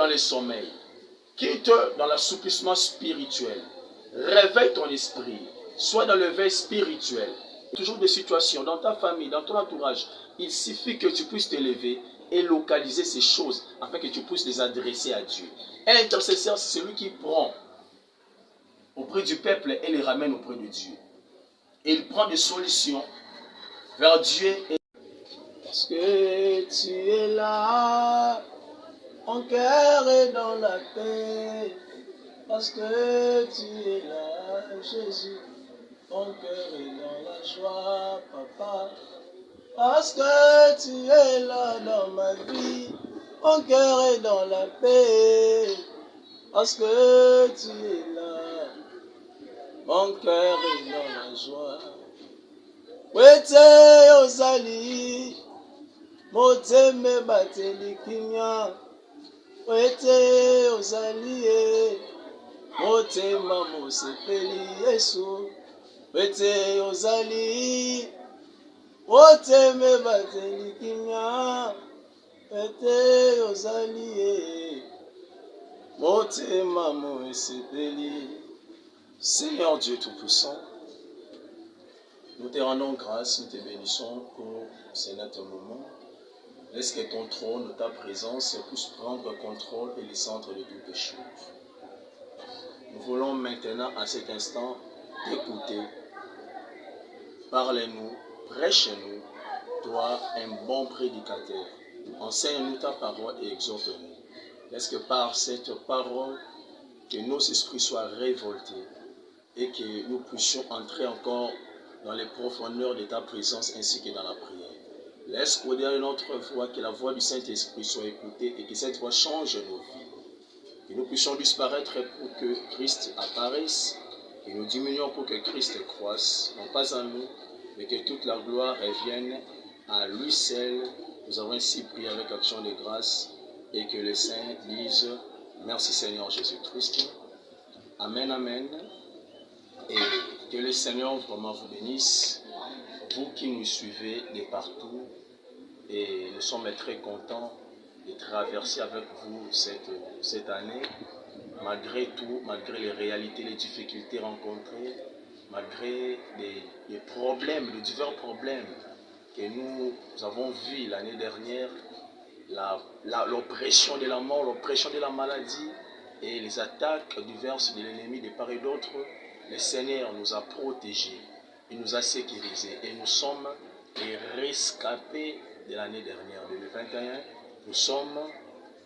dans le sommeil. Quitte dans l'assouplissement spirituel. Réveille ton esprit. Sois dans le veille spirituel. Toujours des situations dans ta famille, dans ton entourage. Il suffit que tu puisses te lever et localiser ces choses afin que tu puisses les adresser à Dieu. Un intercesseur, c'est celui qui prend auprès du peuple et les ramène auprès de Dieu. Et il prend des solutions vers Dieu. Parce que tu es là, mon cœur est dans la paix. Parce que tu es là, Jésus, mon cœur est dans la joie, papa. Parce que tu es là dans ma vie, mon cœur est dans la paix. Parce que tu es là, mon cœur est dans la joie. Wete ozali, moteme bateli kinya. Wete ozali, motema mosepeli Yesu. Wete ozali, moteme bateli kinya. Wete ozali, motema mosepeli. Seigneur Dieu Tout-Puissant, nous te rendons grâce, nous te bénissons pour ce net moment. Laisse que ton trône, ta présence puisse prendre contrôle et le centre de toutes choses. Nous voulons maintenant, à cet instant, t'écouter. Parle-nous, prêche-nous, toi, un bon prédicateur. Enseigne-nous ta parole et exhorte-nous. Laisse que par cette parole, que nos esprits soient révoltés et que nous puissions entrer encore dans les profondeurs de ta présence ainsi que dans la prière. Laisse au-delà de notre voix que la voix du Saint-Esprit soit écoutée et que cette voix change nos vies. Que nous puissions disparaître pour que Christ apparaisse, que nous diminuions pour que Christ croisse, non pas à nous, mais que toute la gloire revienne à lui seul. Nous avons ainsi prié avec action de grâce et que les saints disent merci Seigneur Jésus-Christ. Amen, amen. Et que le Seigneur vraiment vous bénisse, vous qui nous suivez de partout. Et nous sommes très contents de traverser avec vous cette année, malgré tout, malgré les réalités, les difficultés rencontrées, malgré les problèmes, les divers problèmes que nous avons vus l'année dernière, l'oppression de la mort, l'oppression de la maladie et les attaques diverses de l'ennemi de part et d'autre. Le Seigneur nous a protégés, il nous a sécurisés et nous sommes les rescapés de l'année dernière, 2021. Nous sommes,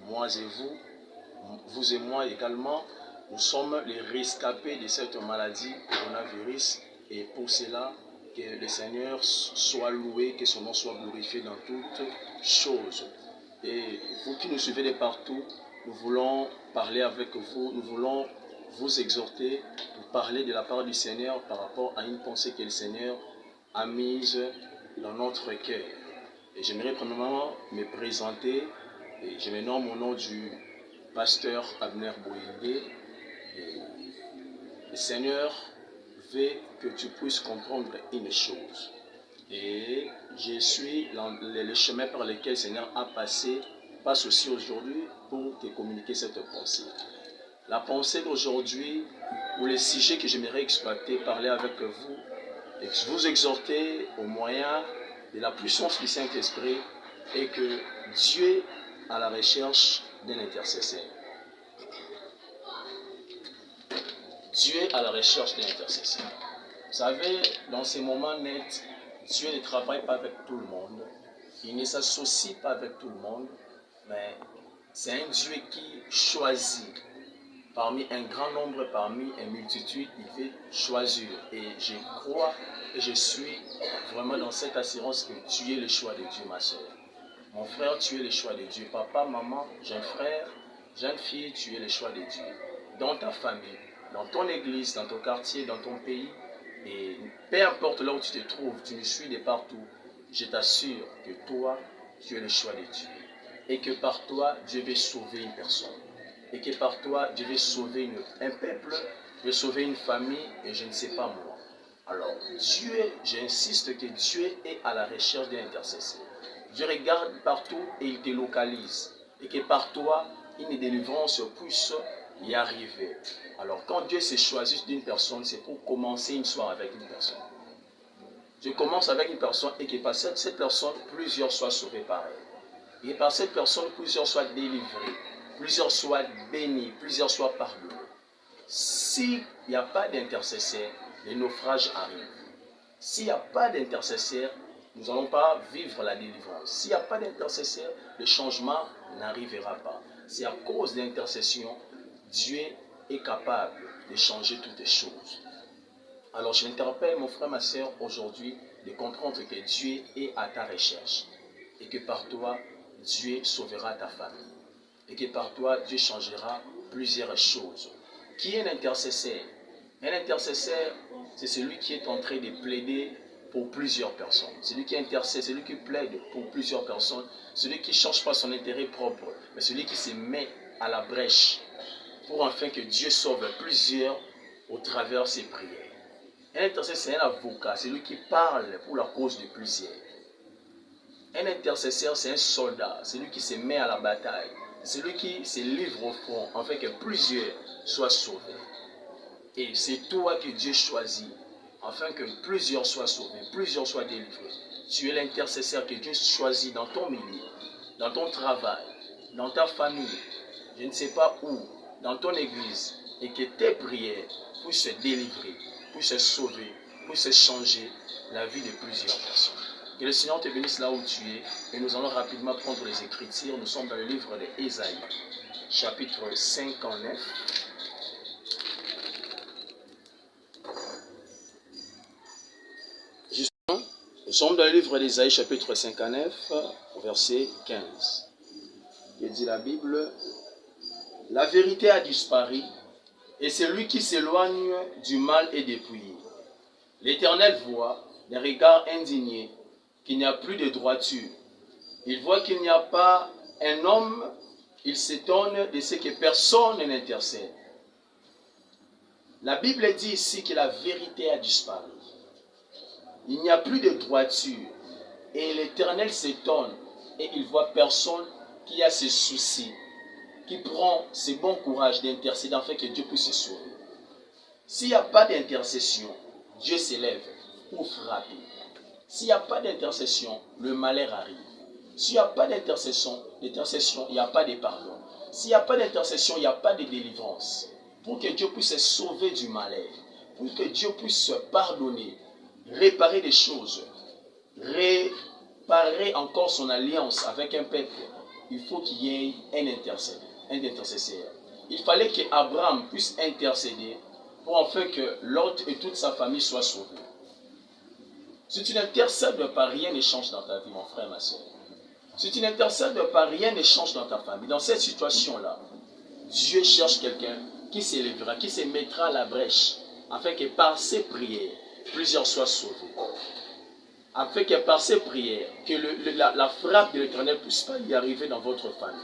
moi et vous et moi également, nous sommes les rescapés de cette maladie, coronavirus, et pour cela, que le Seigneur soit loué, que son nom soit glorifié dans toutes choses. Et vous qui nous suivez de partout, nous voulons parler avec vous, nous voulons vous exhorter, vous parler de la part du Seigneur par rapport à une pensée que le Seigneur a mise dans notre cœur. Et j'aimerais premièrement me présenter, et je me nomme au nom du pasteur Abner Boyende. Le Seigneur veut que tu puisses comprendre une chose. Et je suis le chemin par lequel le Seigneur a passé, passe aussi aujourd'hui pour te communiquer cette pensée. La pensée d'aujourd'hui, ou le sujet que j'aimerais exploiter, parler avec vous, et vous exhorter au moyen de la puissance du Saint-Esprit et que Dieu à la recherche d'un intercesseur. Dieu à la recherche d'un intercesseur. Vous savez, dans ces moments nets, Dieu ne travaille pas avec tout le monde. Il ne s'associe pas avec tout le monde. Mais c'est un Dieu qui choisit. Parmi un grand nombre, parmi une multitude, il veut choisir. Et je crois et je suis vraiment dans cette assurance que tu es le choix de Dieu, ma soeur. Mon frère, tu es le choix de Dieu. Papa, maman, jeune frère, jeune fille, tu es le choix de Dieu. Dans ta famille, dans ton église, dans ton quartier, dans ton pays, et peu importe là où tu te trouves, tu nous suis de partout, je t'assure que toi, tu es le choix de Dieu. Et que par toi, Dieu veut sauver une personne. Et que par toi, Dieu veut sauver un peuple, veut sauver une famille, et je ne sais pas moi. Alors, Dieu, j'insiste que Dieu est à la recherche d'un intercesseur. Dieu regarde partout et il te localise. Et que par toi, une délivrance puisse y arriver. Alors quand Dieu s'est choisi d'une personne, c'est pour commencer une soirée avec une personne. Je commence avec une personne et que par cette personne, plusieurs soient sauvés par elle. Et par cette personne, plusieurs soient délivrés, plusieurs soient bénis, plusieurs soient pardonnés. S'il n'y a pas d'intercesseur, les naufrages arrivent. S'il n'y a pas d'intercesseur, nous n'allons pas vivre la délivrance. S'il n'y a pas d'intercesseur, le changement n'arrivera pas. C'est à cause de l'intercession, Dieu est capable de changer toutes les choses. Alors je m'interpelle, mon frère, ma soeur, aujourd'hui, de comprendre que Dieu est à ta recherche. Et que par toi, Dieu sauvera ta famille. Et que par toi, Dieu changera plusieurs choses. Qui est l'intercesseur? Un intercesseur, c'est celui qui est en train de plaider pour plusieurs personnes. Celui qui intercède, celui qui plaide pour plusieurs personnes. Celui qui ne cherche pas son intérêt propre, mais celui qui se met à la brèche pour enfin que Dieu sauve plusieurs au travers de ses prières. Un intercesseur, c'est un avocat, c'est lui qui parle pour la cause de plusieurs. Un intercesseur, c'est un soldat, c'est lui qui se met à la bataille. C'est lui qui se livre au front, afin que plusieurs soient sauvés. Et c'est toi que Dieu choisit, afin que plusieurs soient sauvés, plusieurs soient délivrés. Tu es l'intercesseur que Dieu choisit dans ton milieu, dans ton travail, dans ta famille, je ne sais pas où, dans ton église, et que tes prières puissent se délivrer, puissent se sauver, puissent changer la vie de plusieurs personnes. Que le Seigneur te bénisse là où tu es, et nous allons rapidement prendre les Écritures. Nous sommes dans le livre d'Ésaïe, chapitre 59. Justement, nous sommes dans le livre d'Ésaïe, chapitre 59, verset 15. Il dit la Bible: la vérité a disparu, et celui qui s'éloigne du mal est dépouillé. L'Éternel voit des regards indignés qu'il n'y a plus de droiture. Il voit qu'il n'y a pas un homme, il s'étonne de ce que personne n'intercède. La Bible dit ici que la vérité a disparu. Il n'y a plus de droiture. Et l'Éternel s'étonne et il voit personne qui a ses soucis, qui prend ce bon courage d'intercéder afin que Dieu puisse se sauver. S'il n'y a pas d'intercession, Dieu s'élève pour frapper. S'il n'y a pas d'intercession, le malheur arrive. S'il n'y a pas d'intercession, il n'y a pas de pardon. S'il n'y a pas d'intercession, il n'y a pas de délivrance. Pour que Dieu puisse se sauver du malheur, pour que Dieu puisse se pardonner, réparer des choses, réparer encore son alliance avec un peuple, il faut qu'il y ait un intercesseur. Il fallait qu'Abraham puisse intercéder pour enfin que Lot et toute sa famille soient sauvés. Si tu n'intercèdes pas, rien ne change dans ta vie, mon frère, ma soeur. Si tu n'intercèdes pas, rien ne change dans ta famille. Dans cette situation-là, Dieu cherche quelqu'un qui s'élèvera, qui se mettra à la brèche, afin que par ses prières, plusieurs soient sauvés. Afin que par ses prières, que la frappe de l'Éternel ne puisse pas y arriver dans votre famille.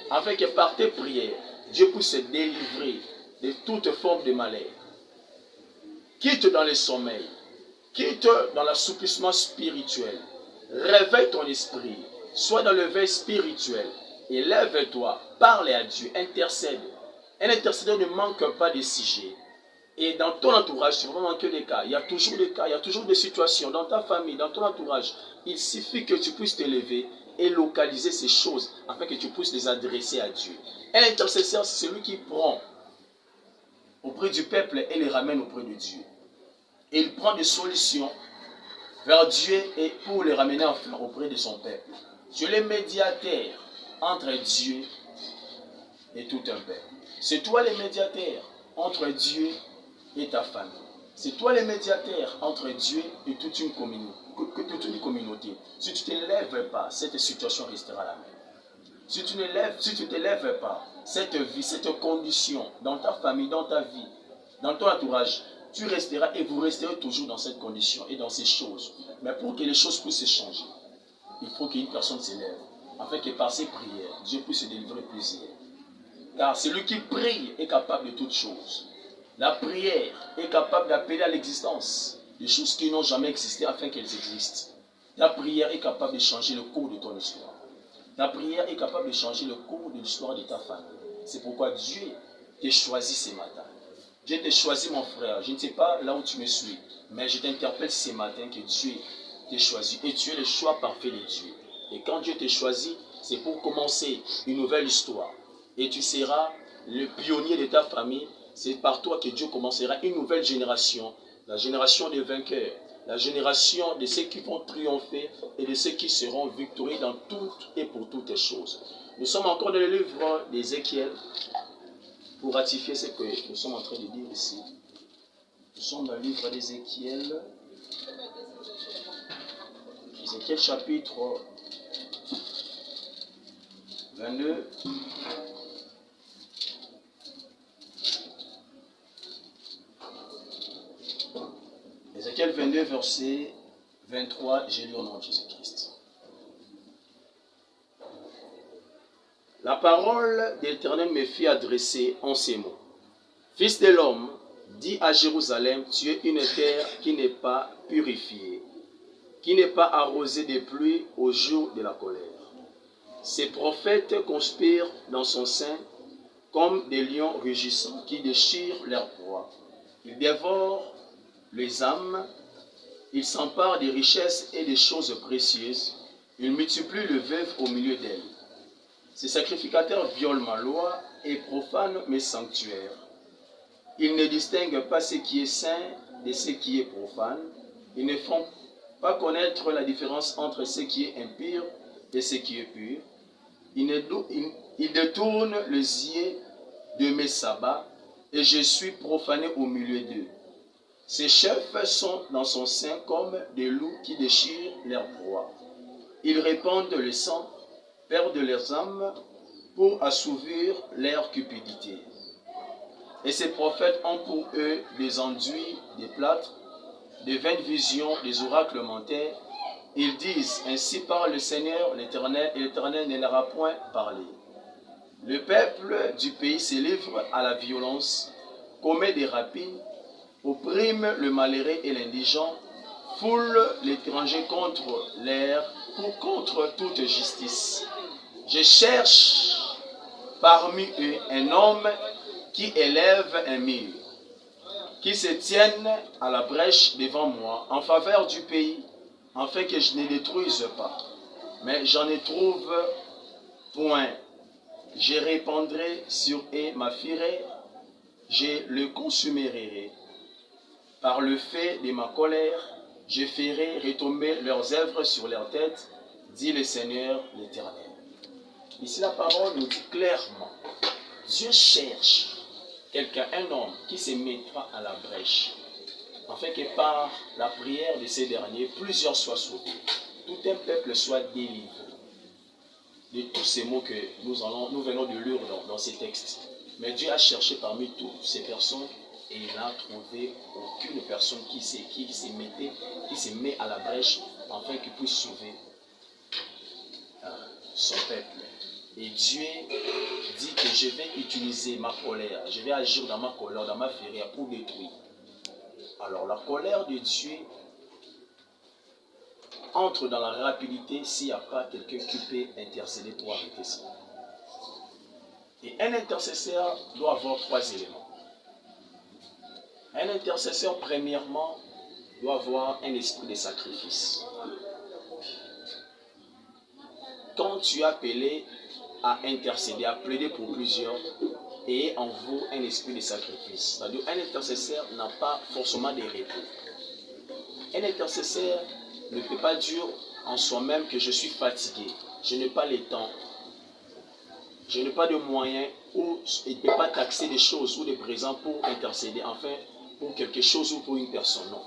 Afin que par tes prières, Dieu puisse se délivrer de toute forme de malheur. Quitte dans le sommeil, quitte dans l'assouplissement spirituel. Réveille ton esprit, sois dans le veille spirituel. Et lève-toi, parle à Dieu, intercède. Un intercédeur ne manque pas de sujets. Et dans ton entourage, c'est vraiment que des cas. Il y a toujours des cas, il y a toujours des situations. Dans ta famille, dans ton entourage, il suffit que tu puisses te lever et localiser ces choses afin que tu puisses les adresser à Dieu. Un intercesseur, c'est celui qui prend auprès du peuple et les ramène auprès de Dieu. Et il prend des solutions vers Dieu et pour les ramener enfin auprès de son peuple. Tu es le médiateur entre Dieu et tout un peuple. C'est toi le médiateur entre Dieu et ta famille. C'est toi le médiateur entre Dieu et toute une communauté. Si tu ne te lèves pas, cette situation restera la même. Si tu ne te lèves pas, cette vie, cette condition dans ta famille, dans ta vie, dans ton entourage, tu resteras et vous resterez toujours dans cette condition et dans ces choses. Mais pour que les choses puissent changer, il faut qu'une personne s'élève, afin que par ses prières, Dieu puisse se délivrer plusieurs. Car celui qui prie est capable de toutes choses. La prière est capable d'appeler à l'existence des choses qui n'ont jamais existé afin qu'elles existent. La prière est capable de changer le cours de ton histoire. Ta prière est capable de changer le cours de l'histoire de ta famille. C'est pourquoi Dieu t'a choisi ce matin. Dieu t'a choisi, mon frère. Je ne sais pas là où tu me suis, mais je t'interpelle ce matin que Dieu t'a choisi. Et tu es le choix parfait de Dieu. Et quand Dieu t'a choisi, c'est pour commencer une nouvelle histoire. Et tu seras le pionnier de ta famille. C'est par toi que Dieu commencera une nouvelle génération. La génération des vainqueurs. La génération de ceux qui vont triompher et de ceux qui seront victorieux dans toutes et pour toutes les choses. Nous sommes encore dans le livre d'Ézéchiel pour ratifier ce que nous sommes en train de dire ici. Nous sommes dans le livre d'Ézéchiel. Ézéchiel chapitre 22. Ézéchiel 22, verset 23, j'ai lu au nom de Jésus-Christ. La parole de l'Éternel me fit adresser en ces mots. Fils de l'homme, dis à Jérusalem, tu es une terre qui n'est pas purifiée, qui n'est pas arrosée de pluie au jour de la colère. Ces prophètes conspirent dans son sein comme des lions rugissants qui déchirent leur proie. Ils dévorent les âmes, ils s'emparent des richesses et des choses précieuses, ils multiplient le veuve au milieu d'elles. Ces sacrificateurs violent ma loi et profanent mes sanctuaires. Ils ne distinguent pas ce qui est saint de ce qui est profane. Ils ne font pas connaître la différence entre ce qui est impur et ce qui est pur. Ils détournent les yeux de mes sabbats et je suis profané au milieu d'eux. Ces chefs sont dans son sein comme des loups qui déchirent leur proie. Ils répandent le sang, perdent leurs âmes pour assouvir leur cupidité. Et ces prophètes ont pour eux des enduits, des plâtres, des vaines visions, des oracles mentaires. Ils disent, ainsi parle le Seigneur, l'Éternel, et l'Éternel ne leur a point parlé. Le peuple du pays se livre à la violence, commet des rapines, opprime le malheureux et l'indigent, foule l'étranger contre toute justice. Je cherche parmi eux un homme qui élève un mur, qui se tienne à la brèche devant moi en faveur du pays, afin que je ne détruise pas. Mais j'en ne trouve point. Je répandrai sur eux ma fureur, je le consumerai. Par le fait de ma colère, je ferai retomber leurs œuvres sur leur tête, dit le Seigneur l'Éternel. Ici la parole nous dit clairement, Dieu cherche quelqu'un, un homme qui se mettra à la brèche, afin que par la prière de ces derniers, plusieurs soient sauvés, tout un peuple soit délivré de tous ces mots que nous venons de lire dans ces textes. Mais Dieu a cherché parmi toutes ces personnes et il n'a trouvé aucune personne qui se met à la brèche afin qu'il puisse sauver son peuple. Et Dieu dit que je vais utiliser ma colère, je vais agir dans ma colère, dans ma fureur pour détruire. Alors la colère de Dieu entre dans la rapidité s'il n'y a pas quelqu'un qui peut intercéder pour arrêter ça. Et un intercesseur doit avoir trois éléments. Un intercesseur, premièrement, doit avoir un esprit de sacrifice. Quand tu es appelé à intercéder, à plaider pour plusieurs, et en vous un esprit de sacrifice. C'est-à-dire un intercesseur n'a pas forcément de repos. Un intercesseur ne peut pas dire en soi-même que je suis fatigué, je n'ai pas le temps, je n'ai pas de moyens, ou il ne peut pas taxer des choses ou des présents pour intercéder, enfin pour quelque chose ou pour une personne. Non.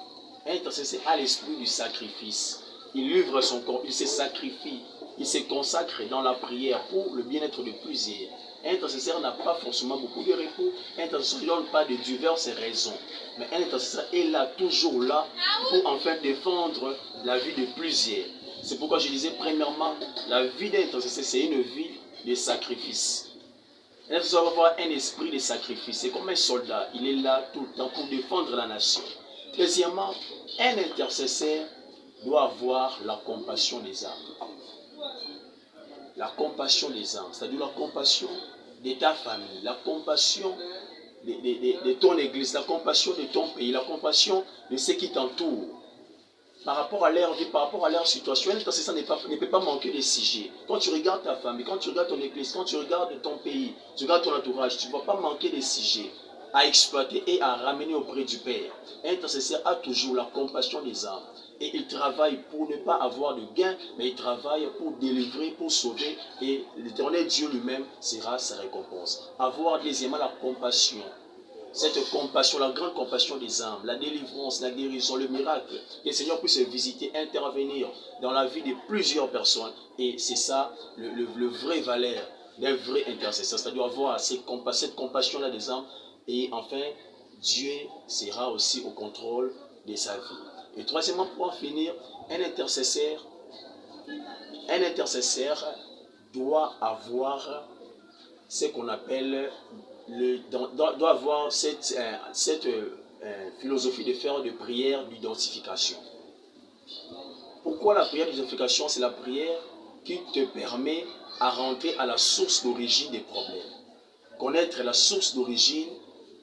Un intercesseur a l'esprit du sacrifice. Il livre son corps, il se sacrifie, il se consacre dans la prière pour le bien-être de plusieurs. Un intercesseur n'a pas forcément beaucoup de repos. Un intercesseur ne donne pas de diverses raisons. Mais un intercesseur est là, toujours là, pour enfin défendre la vie de plusieurs. C'est pourquoi je disais, premièrement, la vie d'un intercesseur, c'est une vie de sacrifice. Un intercesseur va avoir un esprit de sacrifice. C'est comme un soldat. Il est là tout le temps pour défendre la nation. Deuxièmement, un intercesseur doit avoir la compassion des âmes. la compassion des âmes, c'est-à-dire la compassion de ta famille, la compassion de ton église, la compassion de ton pays, la compassion de ceux qui t'entourent. Par rapport à leur vie, par rapport à leur situation, un intercesseur ne peut pas manquer de sujets. Quand tu regardes ta famille, quand tu regardes ton église, quand tu regardes ton pays, tu regardes ton entourage, tu ne vas pas manquer de sujets à exploiter et à ramener auprès du Père. Un intercesseur a toujours la compassion des âmes. Et il travaille pour ne pas avoir de gain, mais il travaille pour délivrer, pour sauver. Et l'Éternel Dieu lui-même sera sa récompense. Avoir deuxièmement la compassion. Cette compassion, la grande compassion des âmes, la délivrance, la guérison, le miracle, que le Seigneur puisse visiter, intervenir dans la vie de plusieurs personnes. Et c'est ça le vrai valeur d'un vrai intercesseur, c'est-à-dire avoir cette compassion-là des âmes. Et enfin, Dieu sera aussi au contrôle de sa vie. Et troisièmement, pour en finir, un intercesseur doit avoir ce qu'on appelle doit avoir cette philosophie de faire de prière d'identification. Pourquoi la prière d'identification? C'est la prière qui te permet à rentrer à la source d'origine des problèmes. Connaître la source d'origine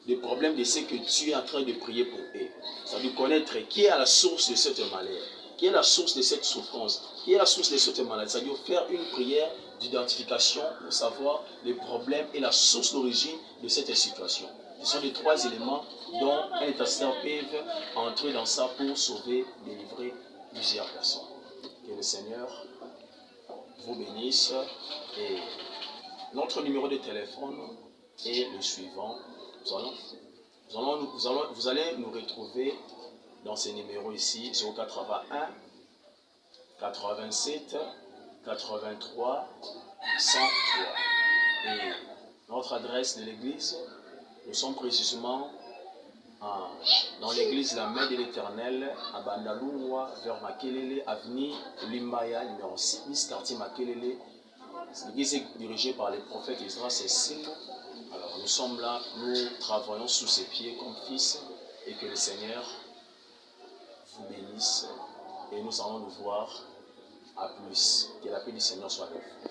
des problèmes de ce que tu es en train de prier pour eux. C'est-à-dire connaître qui est à la source de cette malheur, qui est la source de cette souffrance, qui est la source de cette maladie. C'est-à-dire faire une prière d'identification pour savoir les problèmes et la source d'origine de cette situation. Ce sont les trois éléments dont un intercesseur peut entrer dans ça pour sauver, délivrer plusieurs personnes. Que le Seigneur vous bénisse. Et notre numéro de téléphone est le suivant. Vous allez nous retrouver dans ces numéros ici, 081 87 83 103. Et notre adresse de l'église, nous sommes précisément dans l'église La Main de l'Éternel, à Bandalungwa, vers Makelele, avenue Limbaya, numéro 6, quartier Makelele. L'église est dirigée par le prophète Ezra Cécile. Alors nous sommes là, nous travaillons sous ses pieds comme fils, et que le Seigneur vous bénisse. Et nous allons nous voir à plus. Que la paix du Seigneur soit avec vous.